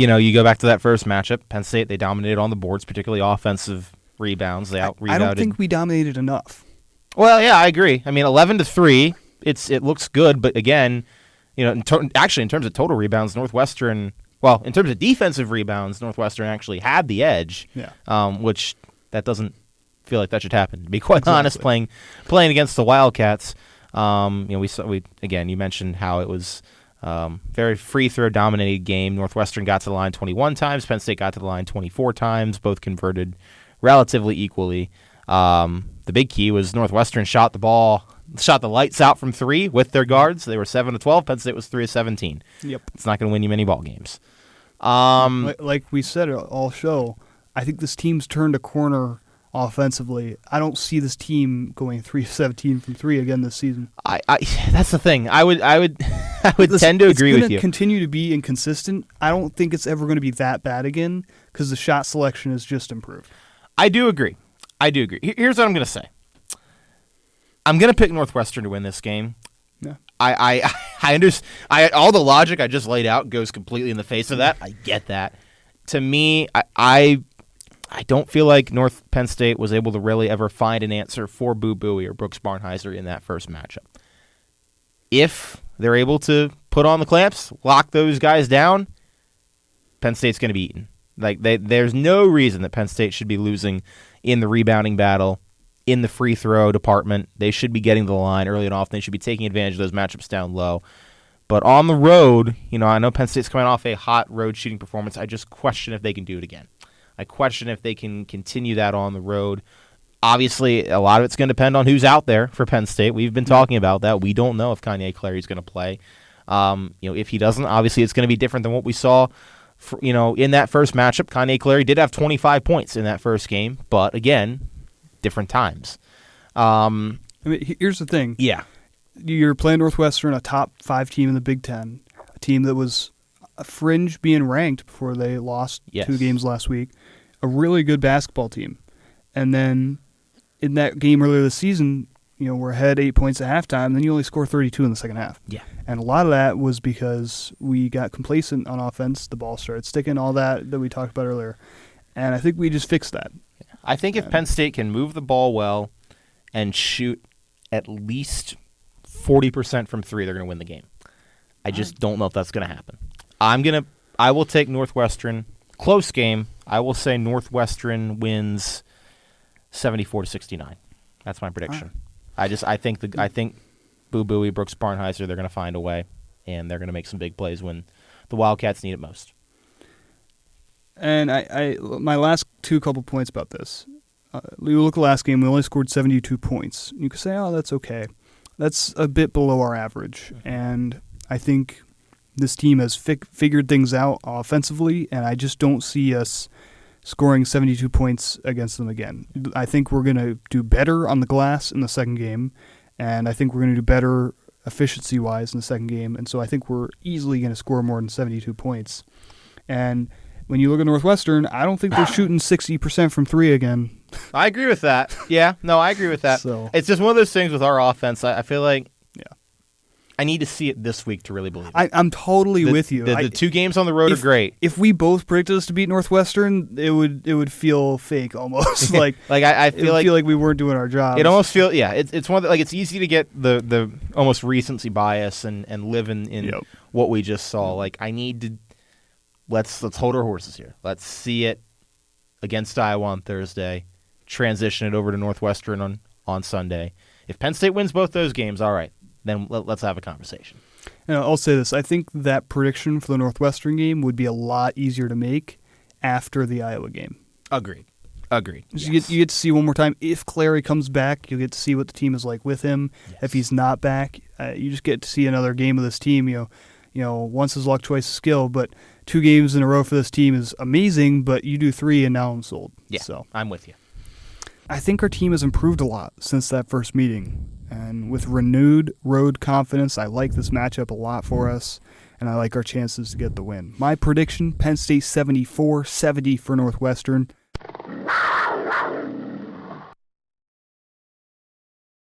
you go back to that first matchup, Penn State, they dominated on the boards, particularly offensive rebounds. They out-rebounded. I don't think we dominated enough. Well, yeah, I agree. I mean, 11-3, it looks good, but again, actually in terms of total rebounds, Northwestern, well, in terms of defensive rebounds, Northwestern actually had the edge, which that doesn't feel like that should happen, to be quite honest, playing against the Wildcats. You mentioned how it was very free throw dominated game. Northwestern got to the line 21 times. Penn State got to the line 24 times. Both converted relatively equally. The big key was Northwestern shot the lights out from three with their guards. They were 7-12. Penn State was 3-17. Yep. It's not going to win you many ball games. Like we said all show, I think this team's turned a corner offensively. I don't see this team going 3-17 from three again this season. That's the thing. I would tend to agree with you. It's going to continue to be inconsistent. I don't think it's ever going to be that bad again because the shot selection has just improved. I do agree. Here's what I'm going to say. I'm going to pick Northwestern to win this game. Yeah. I understand. All the logic I just laid out goes completely in the face of that. I get that. To me, I don't feel like Penn State was able to really ever find an answer for Boo Buie or Brooks Barnheiser in that first matchup. If they're able to put on the clamps, lock those guys down, Penn State's going to be eaten. There's no reason that Penn State should be losing in the rebounding battle, in the free throw department. They should be getting to the line early and often. They should be taking advantage of those matchups down low. But on the road, I know Penn State's coming off a hot road shooting performance. I just question if they can do it again. I question if they can continue that on the road. Obviously, a lot of it's going to depend on who's out there for Penn State. We've been talking about that. We don't know if Kreider is going to play. If he doesn't, obviously it's going to be different than what we saw. In that first matchup, Kreider did have 25 points in that first game, but again, different times. Here's the thing. Yeah. You're playing Northwestern, a top 5 team in the Big Ten, a team that was a fringe being ranked before they lost 2 games last week, a really good basketball team. And then in that game earlier this season, we're ahead 8 points at halftime, then you only score 32 in the second half. Yeah. And a lot of that was because we got complacent on offense, the ball started sticking, all that we talked about earlier. And I think we just fixed that. I think if Penn State can move the ball well and shoot at least 40% from three, they're going to win the game. I just don't know if that's going to happen. I will take Northwestern. Close game. I will say Northwestern wins 74-69. That's my prediction. I think Boo Buie, Brooks Barnheiser, they're going to find a way, and they're going to make some big plays when the Wildcats need it most. And my last couple points about this. You look at the last game, we only scored 72 points. You could say, oh, that's okay. That's a bit below our average. And I think this team has figured things out offensively, and I just don't see us scoring 72 points against them again. I think we're going to do better on the glass in the second game, and I think we're going to do better efficiency-wise in the second game, and so I think we're easily going to score more than 72 points. And when you look at Northwestern, I don't think they're shooting 60% from three again. I agree with that. Yeah, no, I agree with that. So, it's just one of those things with our offense. I feel like I need to see it this week to really believe it. I'm totally with you. The 2 games on the road are great. If we both predicted us to beat Northwestern, it would feel fake almost. I feel like we weren't doing our job. It almost feels it's one of it's easy to get the almost recency bias and live in what we just saw. I need to let's hold our horses here. Let's see it against Iowa on Thursday. Transition it over to Northwestern on Sunday. If Penn State wins both those games, all right. Then let's have a conversation. I'll say this. I think that prediction for the Northwestern game would be a lot easier to make after the Iowa game. Agreed. Yes. You get to see one more time. If Clary comes back, you'll get to see what the team is like with him. Yes. If he's not back, you just get to see another game of this team. Once is luck, twice is skill. But 2 games in a row for this team is amazing, but you do 3 and now I'm sold. Yeah, so I'm with you. I think our team has improved a lot since that first meeting. And with renewed road confidence, I like this matchup a lot for us, and I like our chances to get the win. My prediction, Penn State 74-70 for Northwestern.